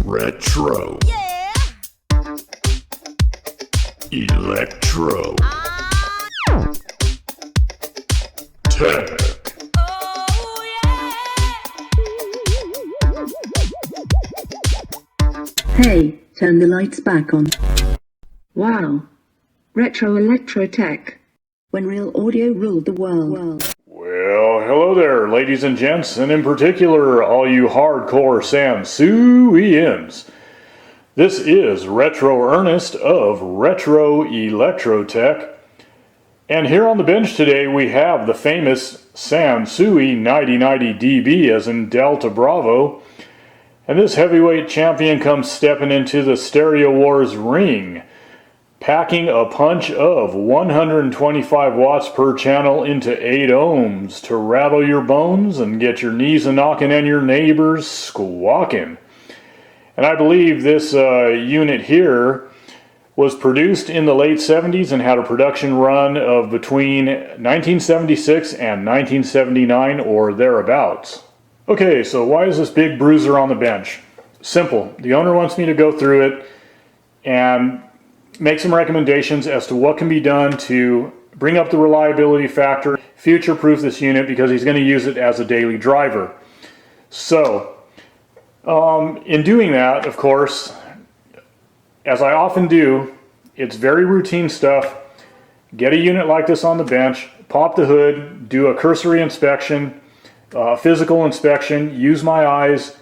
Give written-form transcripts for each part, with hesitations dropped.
Retro. Yeah. Electro. Tech. Oh yeah. Hey, turn the lights back on. Wow. Retro electro tech. When real audio ruled the world. Well, hello there, ladies and gents, and in particular, all you hardcore Sansuians. This is Retro Ernest of Retro Electro Tech, and here on the bench today we have the famous Sansui 9090DB as in Delta Bravo, and this heavyweight champion comes stepping into the Stereo Wars ring, packing a punch of 125 watts per channel into 8 ohms to rattle your bones and get your knees a-knocking and your neighbors squawking. And I believe this unit here was produced in the late 70s and had a production run of between 1976 and 1979 or thereabouts. Okay, so why is this big bruiser on the bench? Simple. The owner wants me to go through it and make some recommendations as to what can be done to bring up the reliability factor, future-proof this unit because he's going to use it as a daily driver. So, in doing that, of course, as I often do, it's very routine stuff. Get a unit like this on the bench, pop the hood, do a cursory inspection, physical inspection, use my eyes,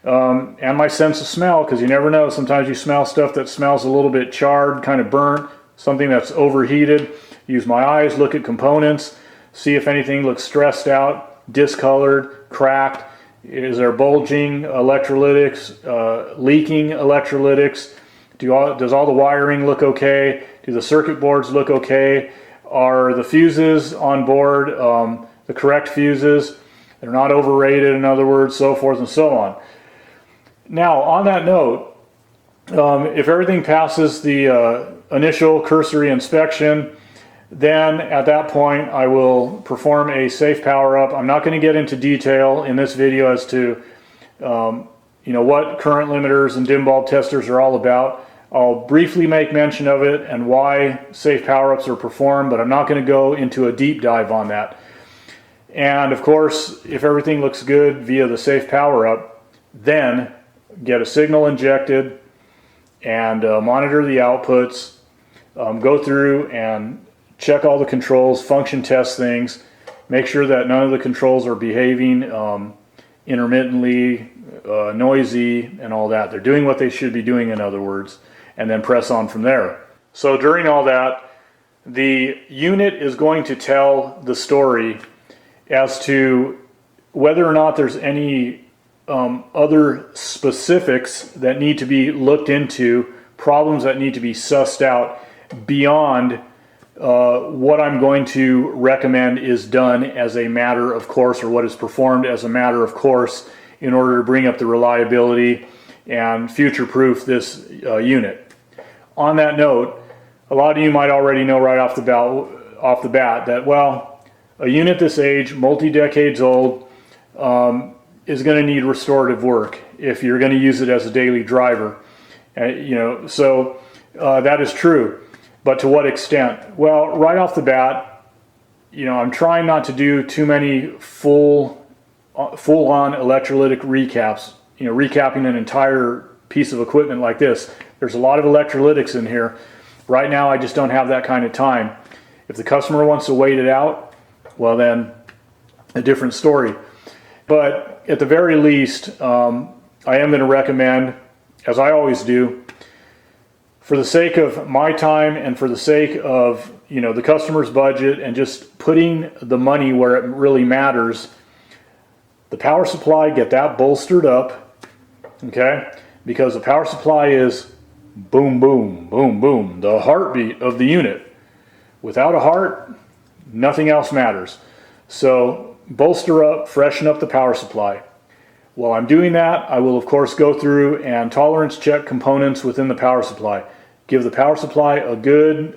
and my sense of smell, because you never know, sometimes you smell stuff that smells a little bit charred, kind of burnt, something that's overheated. Use my eyes, look at components, see if anything looks stressed out, discolored, cracked. Is there bulging electrolytics, leaking electrolytics? Does all the wiring look okay? Do the circuit boards look okay? Are the fuses on board the correct fuses? They're not overrated, in other words, so forth and so on. Now, on that note, if everything passes the initial cursory inspection, then at that point I will perform a safe power-up. I'm not going to get into detail in this video as to what current limiters and dim bulb testers are all about. I'll briefly make mention of it and why safe power-ups are performed, but I'm not going to go into a deep dive on that. And of course, if everything looks good via the safe power-up, then get a signal injected and monitor the outputs, go through and check all the controls, function test things, make sure that none of the controls are behaving intermittently, noisy, and all that. They're doing what they should be doing, in other words, and then press on from there. So during all that, the unit is going to tell the story as to whether or not there's any other specifics that need to be looked into, problems that need to be sussed out beyond what I'm going to recommend is done as a matter of course, or what is performed as a matter of course in order to bring up the reliability and future-proof this unit. On that note, a lot of you might already know right off the bat that, well, a unit this age, multi-decades old, is going to need restorative work if you're going to use it as a daily driver. So that is true. But to what extent? Well, right off the bat, I'm trying not to do too many full-on electrolytic recaps. Recapping an entire piece of equipment like this. There's a lot of electrolytics in here. Right now, I just don't have that kind of time. If the customer wants to wait it out, well then, a different story. But at the very least, I am going to recommend, as I always do, for the sake of my time and for the sake of the customer's budget and just putting the money where it really matters, the power supply, get that bolstered up, okay? Because the power supply is boom, boom, boom, boom, the heartbeat of the unit. Without a heart, nothing else matters. So bolster up, freshen up the power supply. While I'm doing that, I will of course go through and tolerance check components within the power supply. Give the power supply a good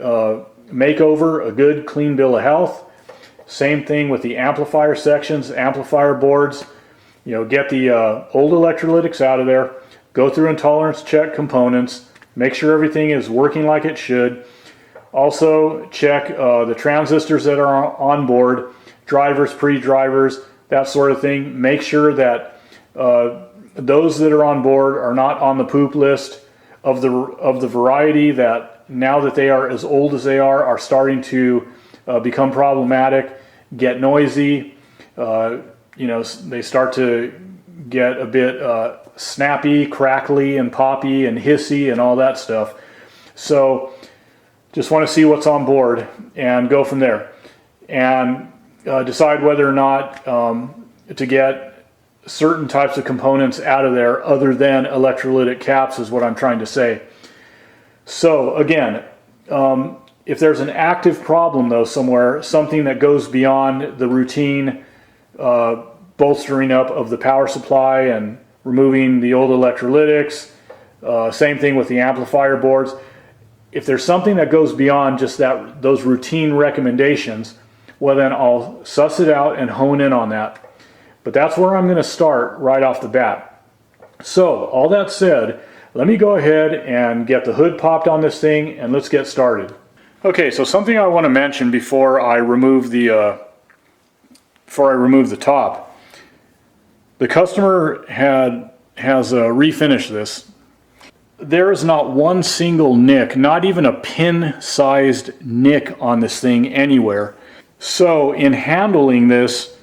makeover, a good clean bill of health. Same thing with the amplifier sections, amplifier boards. get the old electrolytics out of there, go through and tolerance check components, make sure everything is working like it should. Also check the transistors that are on board, drivers, pre-drivers, that sort of thing. Make sure that those that are on board are not on the poop list of the variety that, now that they are as old as they are starting to become problematic, get noisy. They start to get a bit snappy, crackly, and poppy, and hissy, and all that stuff. So just want to see what's on board and go from there, and decide whether or not to get certain types of components out of there other than electrolytic caps, is what I'm trying to say. So again, if there's an active problem though somewhere, something that goes beyond the routine bolstering up of the power supply and removing the old electrolytics, same thing with the amplifier boards. If there's something that goes beyond just those routine recommendations, well then I'll suss it out and hone in on that. But that's where I'm going to start right off the bat. So all that said, let me go ahead and get the hood popped on this thing and let's get started. Okay, so something I want to mention before I remove the top. The customer has refinished this. There is not one single nick, not even a pin-sized nick on this thing anywhere. So in handling this,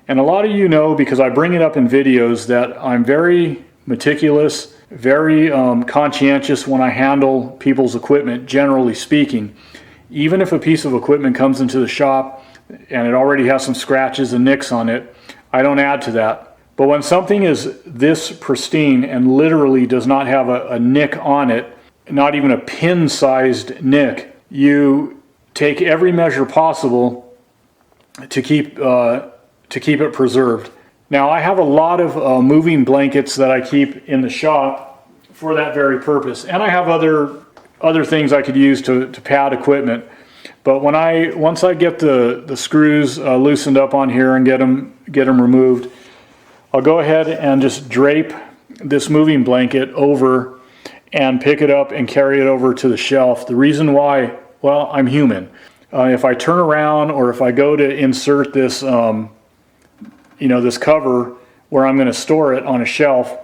and a lot of you know because I bring it up in videos that I'm very meticulous, very conscientious when I handle people's equipment, generally speaking. Even if a piece of equipment comes into the shop and it already has some scratches and nicks on it, I don't add to that. But when something is this pristine and literally does not have a nick on it, not even a pin-sized nick, you take every measure possible to keep it preserved. Now I have a lot of moving blankets that I keep in the shop for that very purpose, and I have other things I could use to pad equipment. But once I get the screws loosened up on here and get them removed, I'll go ahead and just drape this moving blanket over and pick it up and carry it over to the shelf. The reason why, well, I'm human. If I turn around or if I go to insert this, this cover where I'm going to store it on a shelf,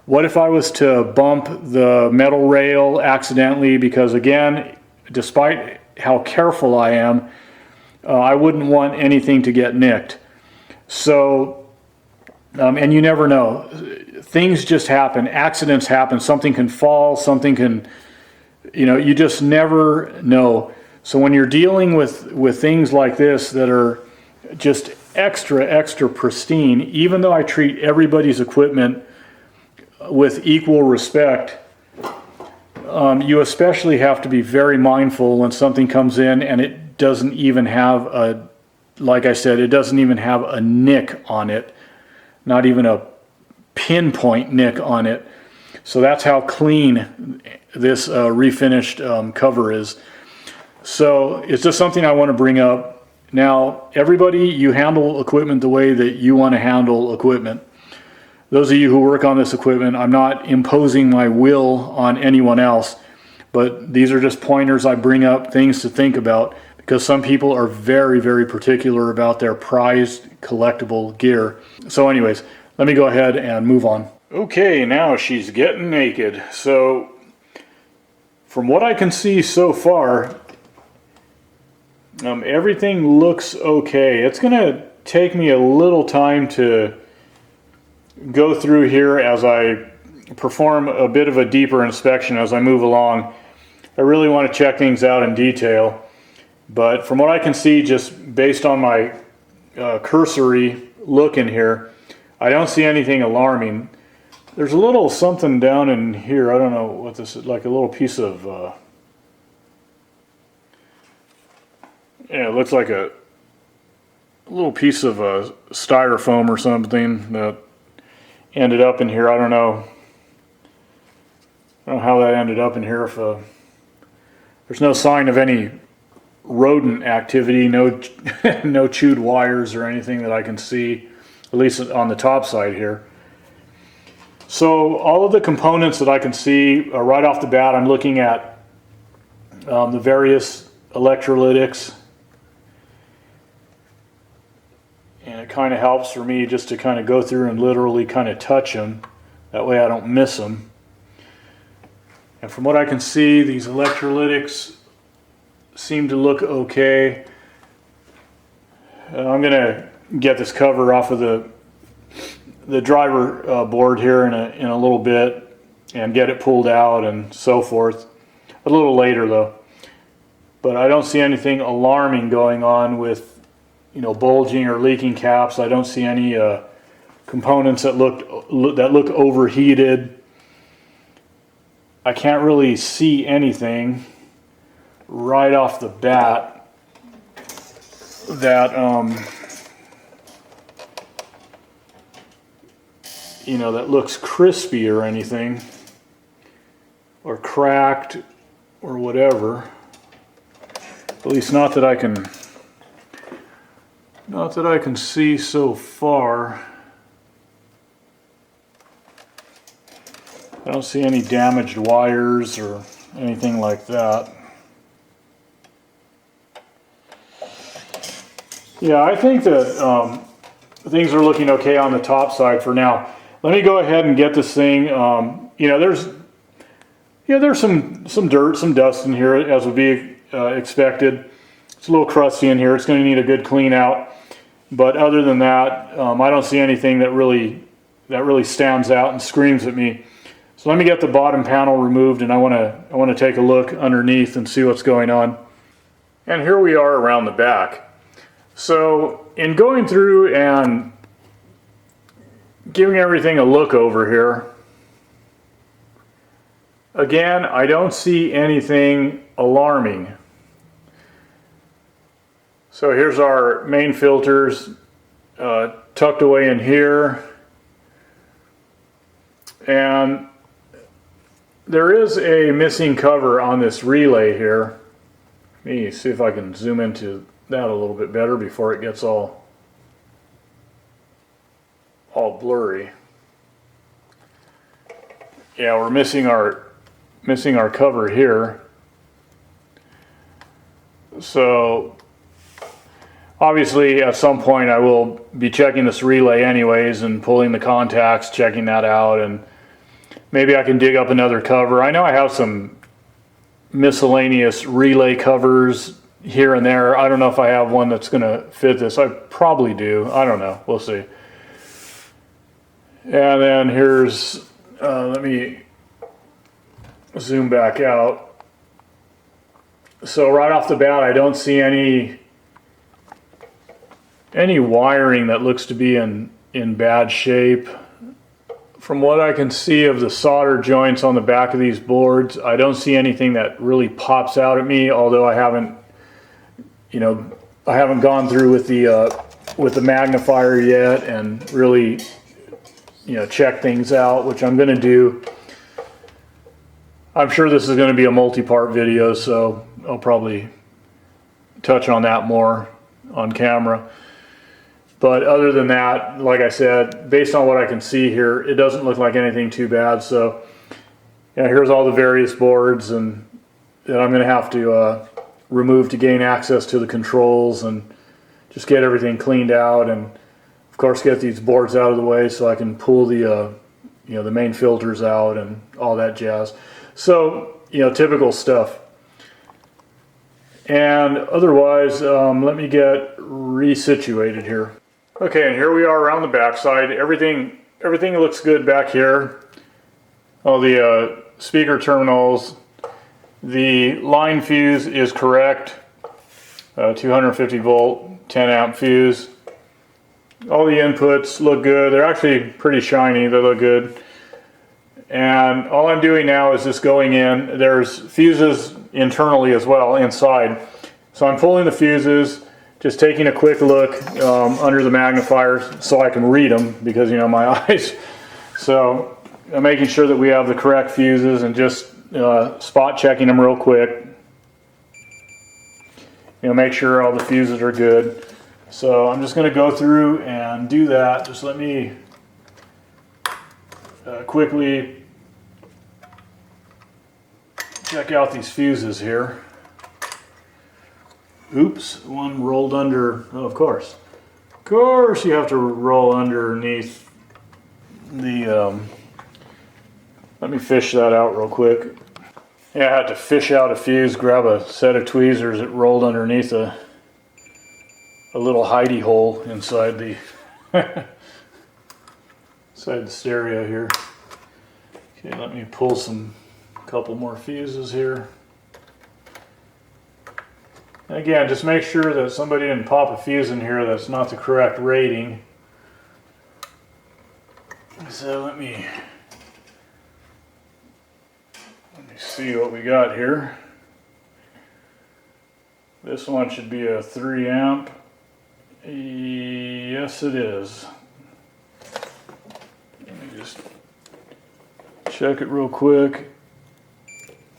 what if I was to bump the metal rail accidentally? Because again, despite how careful I am, I wouldn't want anything to get nicked. So, and you never know. Things just happen. Accidents happen. Something can fall. Something can, you just never know. So when you're dealing with things like this that are just extra pristine, even though I treat everybody's equipment with equal respect, you especially have to be very mindful when something comes in and it doesn't even have like I said, it doesn't even have a nick on it, not even a pinpoint nick on it. So that's how clean this refinished cover is. So it's just something I want to bring up. Now, everybody, you handle equipment the way that you want to handle equipment. Those of you who work on this equipment, I'm not imposing my will on anyone else, but these are just pointers I bring up, things to think about, because some people are very particular about their prized collectible gear. So anyways, let me go ahead and move on. Okay, now she's getting naked. So from what I can see so far, everything looks okay. It's going to take me a little time to go through here as I perform a bit of a deeper inspection as I move along. I really want to check things out in detail, but from what I can see, just based on my cursory look in here, I don't see anything alarming. There's a little something down in here. I don't know what this is, like a little piece of yeah, it looks like a little piece of styrofoam or something that ended up in here. I don't know how that ended up in here. If there's no sign of any rodent activity, no chewed wires or anything that I can see, at least on the top side here. So all of the components that I can see right off the bat, I'm looking at the various electrolytics. And it kind of helps for me just to kind of go through and literally kind of touch them. That way I don't miss them. And from what I can see, these electrolytics seem to look okay. I'm going to get this cover off of the driver board here in a little bit and get it pulled out and so forth. A little later though. But I don't see anything alarming going on with bulging or leaking caps. I don't see any components that look overheated. I can't really see anything right off the bat that that looks crispy or anything, or cracked or whatever. At least not that I can see so far. I don't see any damaged wires or anything like that. Yeah, I think that things are looking okay on the top side for now. Let me go ahead and get this thing. There's some dirt, some dust in here, as would be expected. It's a little crusty in here. It's going to need a good clean out. But other than that, I don't see anything that really stands out and screams at me. So let me get the bottom panel removed, and I want to take a look underneath and see what's going on. And here we are around the back. So in going through and giving everything a look over here, again, I don't see anything alarming. So here's our main filters tucked away in here, and there is a missing cover on this relay here. Let me see if I can zoom into that a little bit better before it gets all blurry. Yeah, we're missing our cover here. So obviously at some point I will be checking this relay anyways and pulling the contacts, checking that out, and maybe I can dig up another cover. I know I have some miscellaneous relay covers here and there. I don't know if I have one that's going to fit this. I probably do. I don't know. We'll see. And then here's, let me zoom back out. So right off the bat, I don't see any wiring that looks to be in bad shape. From what I can see of the solder joints on the back of these boards, I don't see anything that really pops out at me, although I haven't gone through with the magnifier yet and really check things out, which I'm going to do. I'm sure this is going to be a multi-part video, so I'll probably touch on that more on camera. But other than that, like I said, based on what I can see here, it doesn't look like anything too bad. So yeah, here's all the various boards and that I'm going to have to remove to gain access to the controls and just get everything cleaned out, and of course get these boards out of the way so I can pull the the main filters out and all that jazz. So typical stuff. And otherwise, let me get resituated here. Okay, and here we are around the backside. Everything looks good back here. All the speaker terminals. The line fuse is correct. 250 volt, 10 amp fuse. All the inputs look good. They're actually pretty shiny. They look good. And all I'm doing now is just going in. There's fuses internally as well inside. So I'm pulling the fuses, just taking a quick look under the magnifiers so I can read them, because my eyes. So I'm making sure that we have the correct fuses and just spot checking them real quick. Make sure all the fuses are good. So I'm just going to go through and do that. Just let me quickly check out these fuses here. Oops, one rolled under. Oh, of course you have to roll underneath the let me fish that out real quick. Yeah, I had to fish out a fuse, grab a set of tweezers that rolled underneath a little hidey hole inside the inside the stereo here. Okay, let me pull a couple more fuses here. Again, just make sure that somebody didn't pop a fuse in here that's not the correct rating. So let me see what we got here. This one should be a 3 amp. Yes, it is. Let me just check it real quick.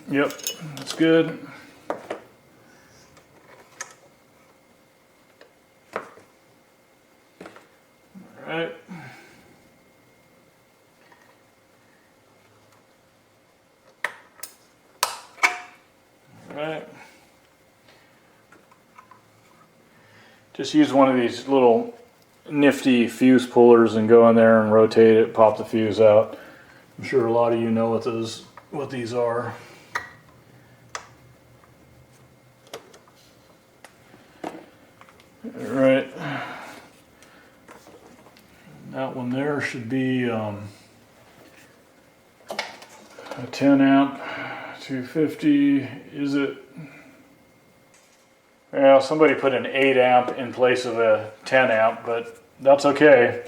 Yep, that's good. Alright. Alright. Just use one of these little nifty fuse pullers and go in there and rotate it, pop the fuse out. I'm sure a lot of you know what these are. Alright. That one there should be a 10 amp 250. Is it? Yeah, somebody put an 8 amp in place of a 10 amp, but that's okay.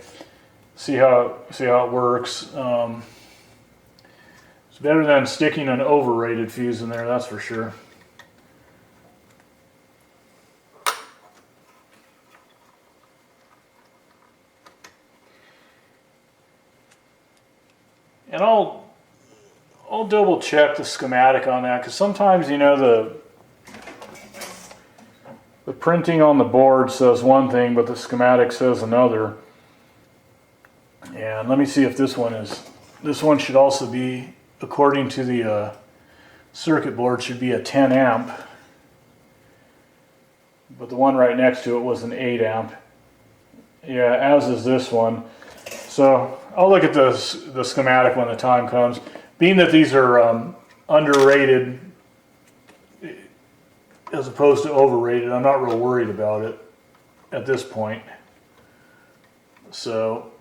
See how it works. It's better than sticking an overrated fuse in there, that's for sure. And I'll double check the schematic on that, because sometimes, you know, the printing on the board says one thing, but the schematic says another. And let me see if this one should also be, according to the circuit board, should be a 10 amp. But the one right next to it was an 8 amp. Yeah, as is this one. So I'll look at the schematic when the time comes. Being that these are underrated as opposed to overrated, I'm not real worried about it at this point. So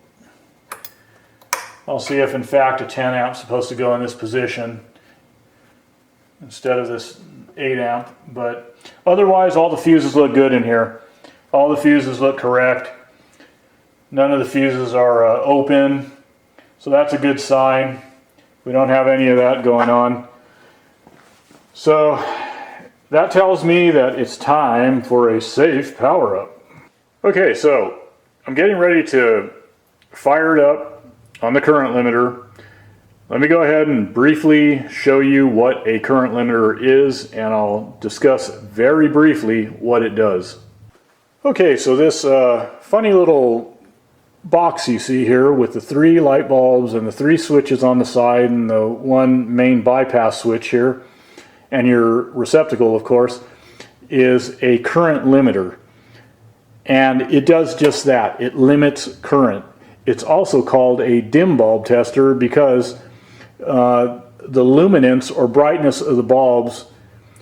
I'll see if in fact a 10 amp is supposed to go in this position instead of this 8 amp. But otherwise, all the fuses look good in here. All the fuses look correct. None of the fuses are open, so that's a good sign. We don't have any of that going on. So that tells me that it's time for a safe power up. Okay, so I'm getting ready to fire it up on the current limiter. Let me go ahead and briefly show you what a current limiter is, and I'll discuss very briefly what it does. Okay, so this funny little box you see here with the 3 light bulbs and the 3 switches on the side and the 1 main bypass switch here, and your receptacle, of course, is a current limiter. And it does just that. It limits current. It's also called a dim bulb tester because the luminance or brightness of the bulbs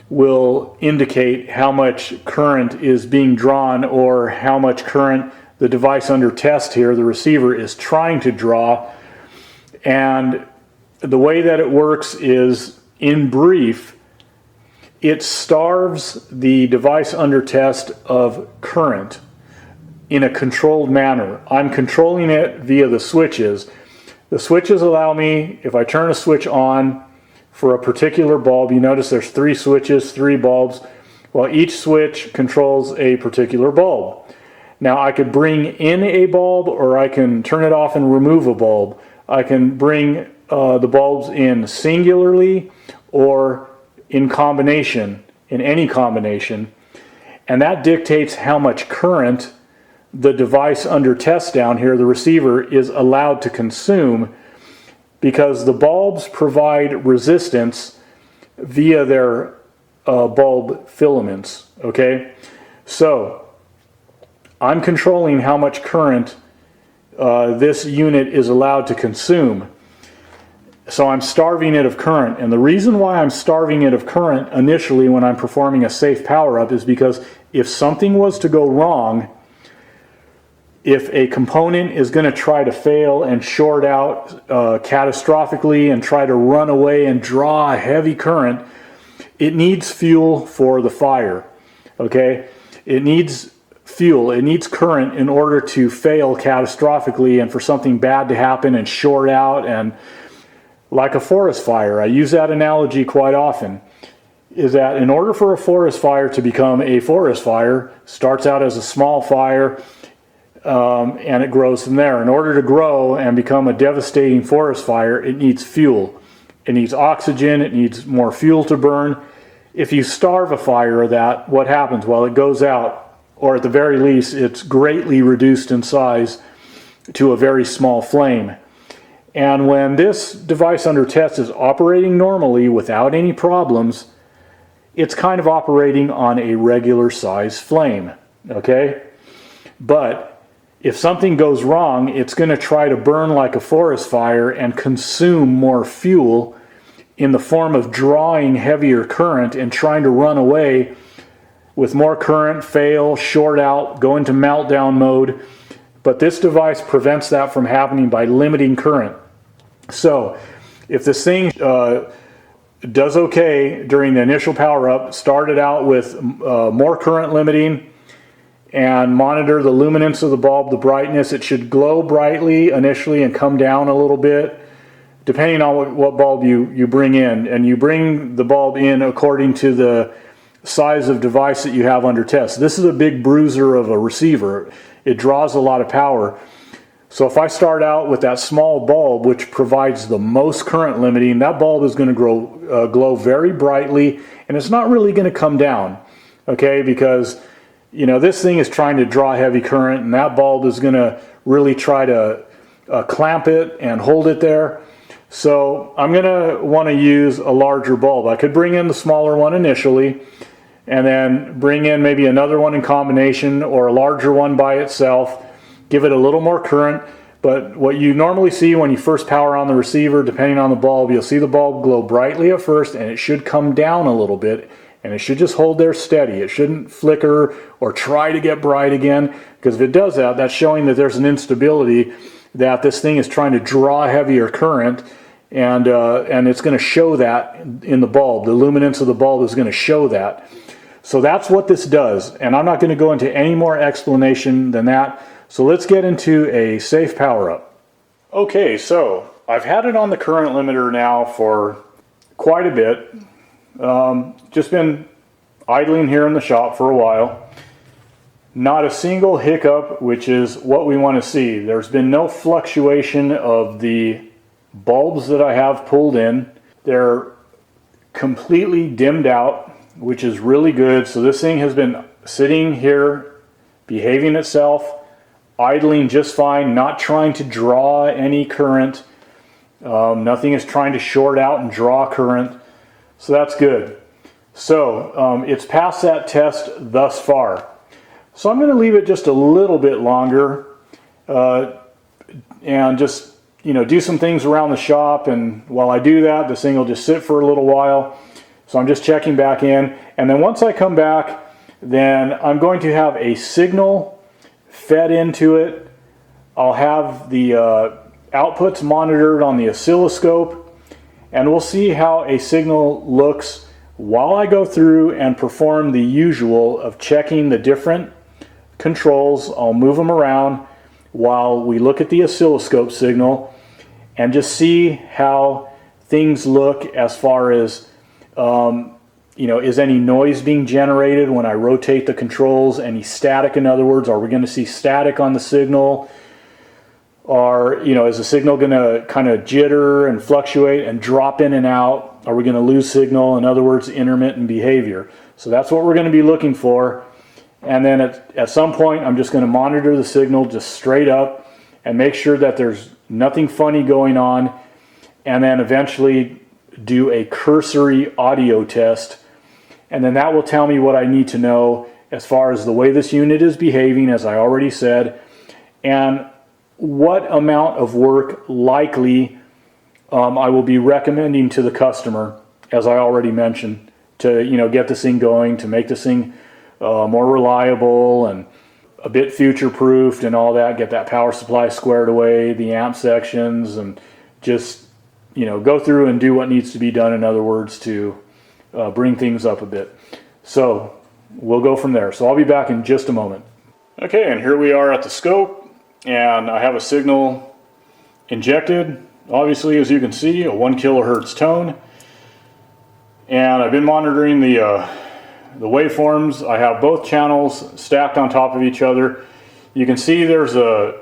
will indicate how much current is being drawn or how much current the device under test here, the receiver, is trying to draw. And the way that it works is, in brief, it starves the device under test of current in a controlled manner. I'm controlling it via the switches. The switches allow me, if I turn a switch on for a particular bulb, you notice there's 3 switches, 3 bulbs. Well, each switch controls a particular bulb. Now I could bring in a bulb, or I can turn it off and remove a bulb. I can bring the bulbs in singularly or in combination, in any combination, and that dictates how much current the device under test down here, the receiver, is allowed to consume. because the bulbs provide resistance via their bulb filaments, okay? So I'm controlling how much current this unit is allowed to consume. So I'm starving it of current, and the reason why I'm starving it of current initially when I'm performing a safe power up is because if something was to go wrong, if a component is going to try to fail and short out catastrophically and try to run away and draw a heavy current, it needs fuel for the fire, okay? It needs fuel, it needs current in order to fail catastrophically and for something bad to happen and short out. And like a forest fire, I use that analogy quite often, is that in order for a forest fire to become a forest fire, starts out as a small fire, and it grows from there. In order to grow and become a devastating forest fire, it needs fuel. It needs oxygen, it needs more fuel to burn. If you starve a fire of that, what happens? Well, it goes out, or at the very least, it's greatly reduced in size to a very small flame. And when this device under test is operating normally without any problems, it's kind of operating on a regular size flame, okay? But if something goes wrong, it's going to try to burn like a forest fire and consume more fuel in the form of drawing heavier current and trying to run away with more current, fail, short out, go into meltdown mode. But this device prevents that from happening by limiting current. So if this thing does okay during the initial power up, started out with more current limiting, and monitor the luminance of the bulb, the brightness. It should glow brightly initially and come down a little bit, depending on what bulb you bring in. And you bring the bulb in according to the size of device that you have under test. This is a big bruiser of a receiver. It draws a lot of power. So if I start out with that small bulb, which provides the most current limiting, that bulb is going to glow very brightly, and it's not really going to come down, okay? Because you know, this thing is trying to draw heavy current, and that bulb is going to really try to clamp it and hold it there. So I'm going to want to use a larger bulb. I could bring in the smaller one initially, and then bring in maybe another one in combination or a larger one by itself, give it a little more current. But what you normally see when you first power on the receiver, depending on the bulb, you'll see the bulb glow brightly at first, and it should come down a little bit. And it should just hold there steady. It shouldn't flicker or try to get bright again, because if it does that, that's showing that there's an instability, that this thing is trying to draw heavier current, and it's going to show that in the bulb. The luminance of the bulb is going to show that. So that's what this does, and I'm not going to go into any more explanation than that. So let's get into a safe power up. Okay, so I've had it on the current limiter now for quite a bit. Just been idling here in the shop for a while. Not a single hiccup, which is what we want to see. There's been no fluctuation of the bulbs that I have pulled in. They're completely dimmed out, which is really good. So this thing has been sitting here, behaving itself, idling just fine, not trying to draw any current. Nothing is trying to short out and draw current. So that's good. So it's passed that test thus far. So I'm going to leave it just a little bit longer and just, you know, do some things around the shop. And while I do that, this thing will just sit for a little while. So I'm just checking back in. And then once I come back, then I'm going to have a signal fed into it. I'll have the outputs monitored on the oscilloscope. And we'll see how a signal looks while I go through and perform the usual of checking the different controls. I'll move them around while we look at the oscilloscope signal and just see how things look as far as, you know, is any noise being generated when I rotate the controls? Any static, in other words? Are we going to see static on the signal? Or, you know, is the signal going to kind of jitter and fluctuate and drop in and out? Are we going to lose signal? In other words, intermittent behavior. So that's what we're going to be looking for. And then at some point, I'm just going to monitor the signal just straight up and make sure that there's nothing funny going on. and then eventually do a cursory audio test, and then that will tell me what I need to know as far as the way this unit is behaving, as I already said, and what amount of work likely I will be recommending to the customer, as I already mentioned, to get this thing going, to make this thing more reliable and a bit future-proofed and all that, get that power supply squared away, the amp sections, and just go through and do what needs to be done, in other words, to bring things up a bit. So we'll go from there. So I'll be back in just a moment. Okay, and here we are at the scope, and I have a signal injected, obviously, as you can see, a 1 kilohertz tone, and I've been monitoring the waveforms. I have both channels stacked on top of each other. You can see there's a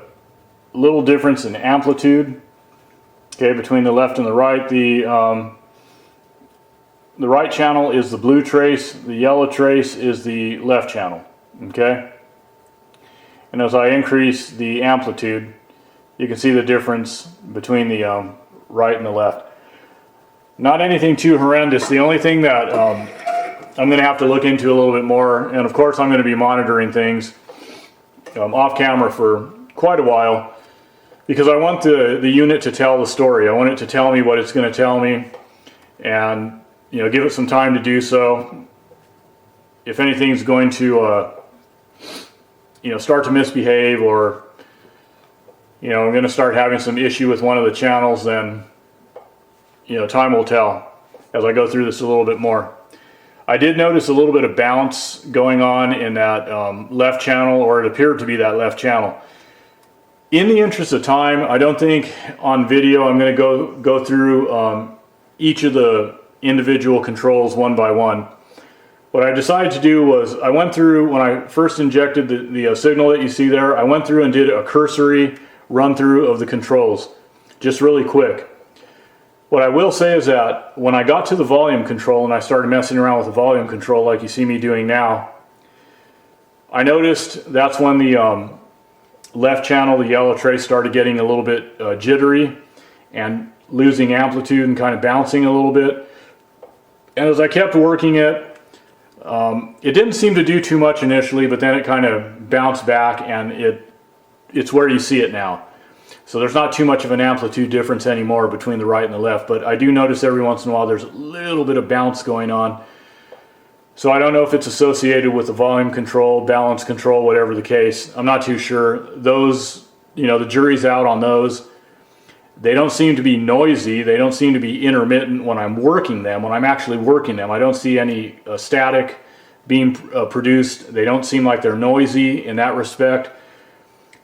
little difference in amplitude, okay, between the left and the right. The right channel is the blue trace, the yellow trace is the left channel, okay? And as I increase the amplitude, you can see the difference between the right and the left. Not anything too horrendous. The only thing that I'm going to have to look into a little bit more, and of course I'm going to be monitoring things off camera for quite a while, because I want the unit to tell the story. I want it to tell me what it's going to tell me, and give it some time to do so. If anything's going to start to misbehave, or I'm going to start having some issue with one of the channels, then time will tell as I go through this a little bit more. I did notice a little bit of bounce going on in that left channel, or it appeared to be that left channel. In the interest of time, I don't think on video I'm going to go through each of the individual controls one by one. What I decided to do was, I went through, when I first injected the signal that you see there, I went through and did a cursory run through of the controls, just really quick. What I will say is that when I got to the volume control and I started messing around with the volume control like you see me doing now, I noticed that's when the left channel, the yellow trace, started getting a little bit jittery and losing amplitude and kind of bouncing a little bit. And as I kept working it didn't seem to do too much initially, but then it kind of bounced back, and it's where you see it now. So there's not too much of an amplitude difference anymore between the right and the left, but I do notice every once in a while there's a little bit of bounce going on. So I don't know if it's associated with the volume control, balance control, whatever the case. I'm not too sure. Those, the jury's out on those. They don't seem to be noisy. They don't seem to be intermittent when I'm working them. When I'm actually working them, I don't see any static being produced. They don't seem like they're noisy in that respect.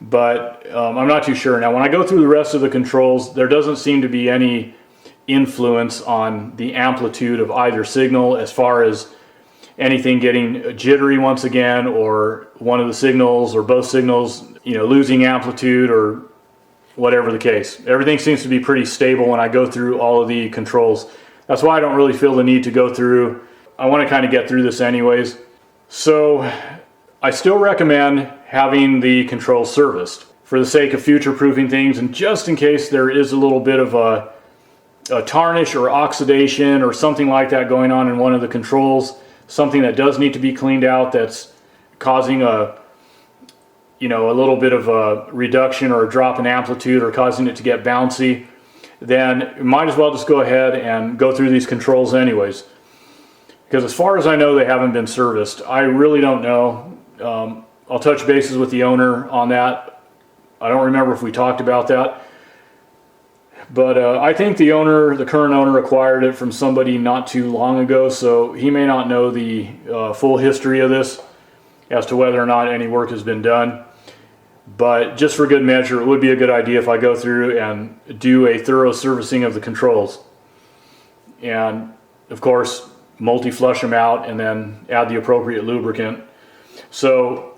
But I'm not too sure. Now, when I go through the rest of the controls, there doesn't seem to be any influence on the amplitude of either signal, as far as anything getting jittery once again, or one of the signals or both signals, losing amplitude, or whatever the case. Everything seems to be pretty stable when I go through all of the controls. That's why I don't really feel the need to go through. I want to kind of get through this anyways. So I still recommend having the controls serviced for the sake of future-proofing things, and just in case there is a little bit of a tarnish or oxidation or something like that going on in one of the controls, something that does need to be cleaned out that's causing a little bit of a reduction or a drop in amplitude, or causing it to get bouncy, then you might as well just go ahead and go through these controls anyways. Because as far as I know, they haven't been serviced. I really don't know. I'll touch bases with the owner on that. I don't remember if we talked about that. But I think the current owner acquired it from somebody not too long ago, so he may not know the full history of this as to whether or not any work has been done. But just for good measure, it would be a good idea if I go through and do a thorough servicing of the controls. And of course, multi-flush them out and then add the appropriate lubricant. So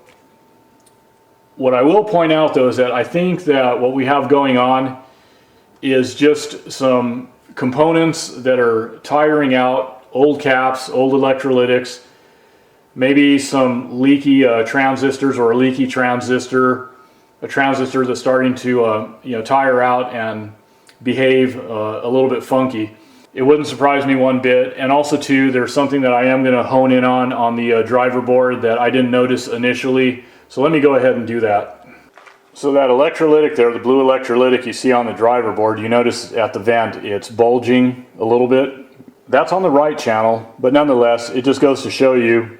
what I will point out though is that I think that what we have going on is just some components that are tiring out, old caps, old electrolytics, maybe some leaky transistors, or a leaky transistor, a transistor that's starting to tire out and behave a little bit funky. It wouldn't surprise me one bit. And also too, there's something that I am going to hone in on the driver board that I didn't notice initially. So let me go ahead and do that. So that electrolytic there, the blue electrolytic you see on the driver board, you notice at the vent it's bulging a little bit. That's on the right channel, but nonetheless, it just goes to show you,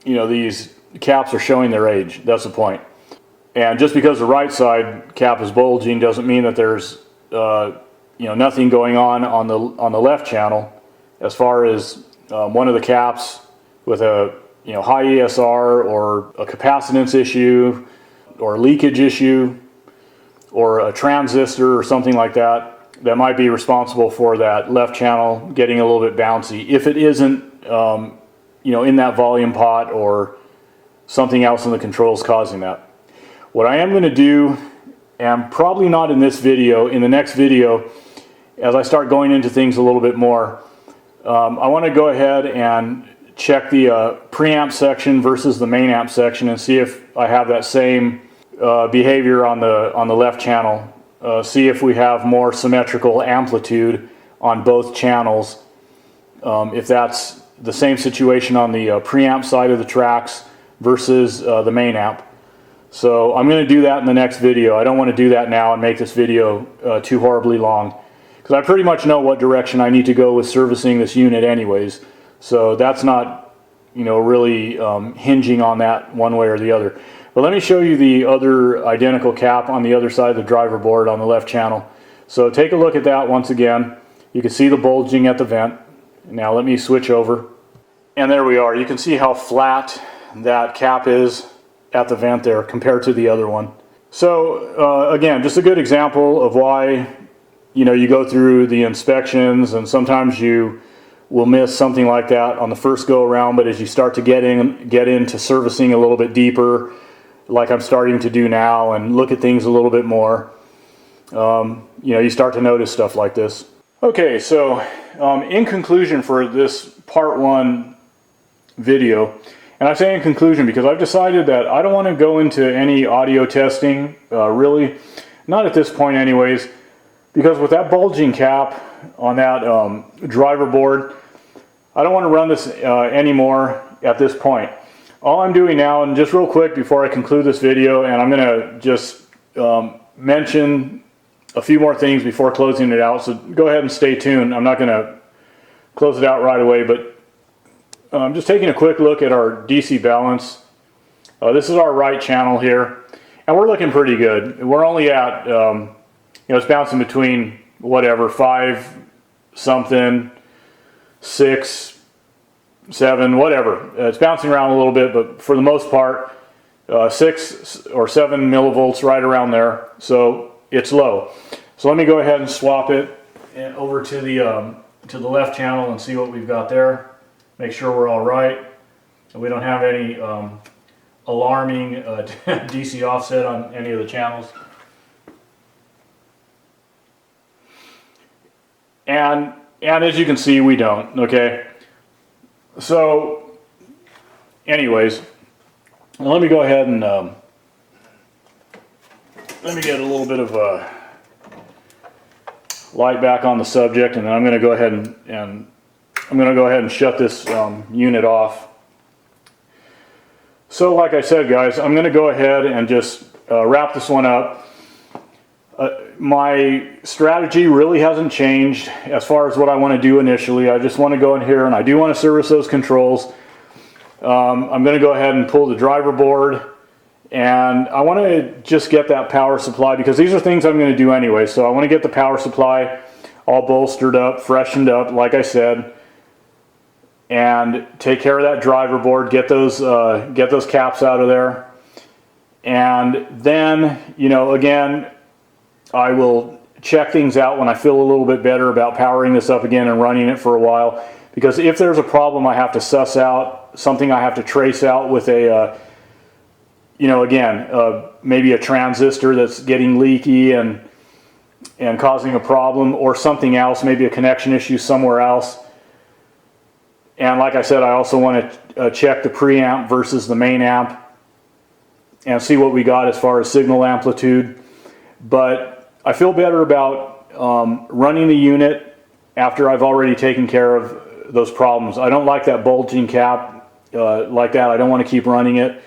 these caps are showing their age. That's the point. And just because the right side cap is bulging doesn't mean that there's nothing going on the left channel, as far as one of the caps with a high ESR or a capacitance issue or a leakage issue or a transistor or something like that might be responsible for that left channel getting a little bit bouncy. If it isn't in that volume pot or something else in the controls causing that. What I am going to do, and probably not in this video, in the next video, as I start going into things a little bit more, I want to go ahead and check the preamp section versus the main amp section and see if I have that same behavior on the left channel. See if we have more symmetrical amplitude on both channels. If that's the same situation on the preamp side of the tracks versus the main amp. So I'm going to do that in the next video. I don't want to do that now and make this video too horribly long, because I pretty much know what direction I need to go with servicing this unit anyways. So that's not really hinging on that one way or the other. But let me show you the other identical cap on the other side of the driver board on the left channel. So take a look at that once again. You can see the bulging at the vent. Now let me switch over. And there we are. You can see how flat that cap is at the vent there compared to the other one. So again, just a good example of why you go through the inspections, and sometimes you will miss something like that on the first go around, but as you start to get into servicing a little bit deeper, like I'm starting to do now, and look at things a little bit more, you start to notice stuff like this. Okay, so in conclusion for this part 1 video, and I say in conclusion because I've decided that I don't want to go into any audio testing, really, not at this point anyways, because with that bulging cap on that driver board, I don't want to run this anymore at this point. All I'm doing now, and just real quick before I conclude this video, and I'm going to just mention a few more things before closing it out, so go ahead and stay tuned. I'm not going to close it out right away, but I'm just taking a quick look at our DC balance. This is our right channel here, and we're looking pretty good. We're only at, it's bouncing between whatever, 5 something, 6, 7, whatever. It's bouncing around a little bit, but for the most part, 6 or 7 millivolts, right around there. So it's low. So let me go ahead and swap it over to the left channel and see what we've got there. Make sure we're all right, and we don't have any alarming DC offset on any of the channels. And as you can see, we don't. Okay. So, anyways, let me go ahead and let me get a little bit of light back on the subject, and then I'm going to go ahead and shut this unit off. So like I said, guys, I'm going to go ahead and just wrap this one up. My strategy really hasn't changed as far as what I want to do initially. I just want to go in here, and I do want to service those controls. I'm going to go ahead and pull the driver board, and I want to just get that power supply, because these are things I'm going to do anyway. So I want to get the power supply all bolstered up, freshened up, like I said, and take care of that driver board, get those caps out of there. And then, again, I will check things out when I feel a little bit better about powering this up again and running it for a while. Because if there's a problem I have to suss out, something I have to trace out with a, maybe a transistor that's getting leaky and causing a problem, or something else, maybe a connection issue somewhere else. And like I said, I also want to check the preamp versus the main amp and see what we got as far as signal amplitude. But I feel better about running the unit after I've already taken care of those problems. I don't like that bulging cap like that. I don't want to keep running it.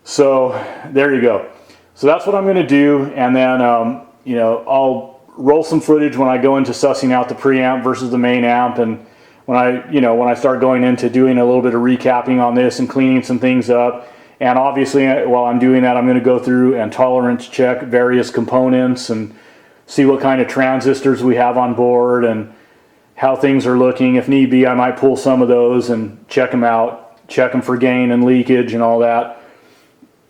So there you go. So that's what I'm going to do, and then I'll roll some footage when I go into sussing out the preamp versus the main amp, and when I start going into doing a little bit of recapping on this and cleaning some things up. And obviously, while I'm doing that, I'm going to go through and tolerance check various components and see what kind of transistors we have on board and how things are looking. If need be, I might pull some of those and check them out, check them for gain and leakage and all that.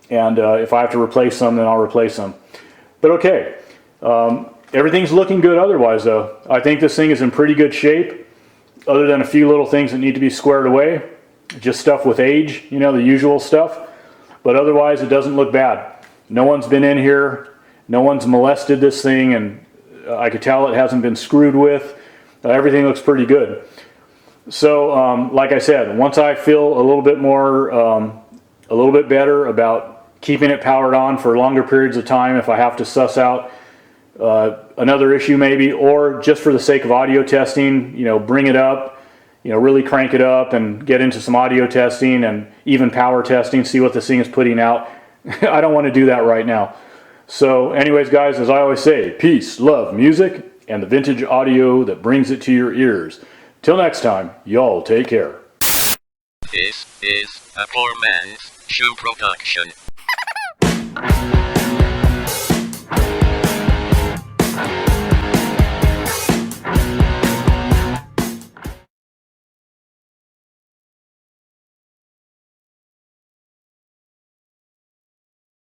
And if I have to replace them, then I'll replace them. But okay, everything's looking good otherwise, though. I think this thing is in pretty good shape, other than a few little things that need to be squared away. Just stuff with age, the usual stuff. But otherwise, it doesn't look bad. No one's been in here. No one's molested this thing, and I could tell it hasn't been screwed with. Everything looks pretty good. So, like I said, once I feel a little bit more, a little bit better about keeping it powered on for longer periods of time, if I have to suss out another issue maybe, or just for the sake of audio testing, bring it up. Really crank it up and get into some audio testing and even power testing, see what this thing is putting out. I don't want to do that right now. So anyways, guys, as I always say, peace, love, music, and the vintage audio that brings it to your ears. Till next time, y'all take care. This is a poor man's shoe production.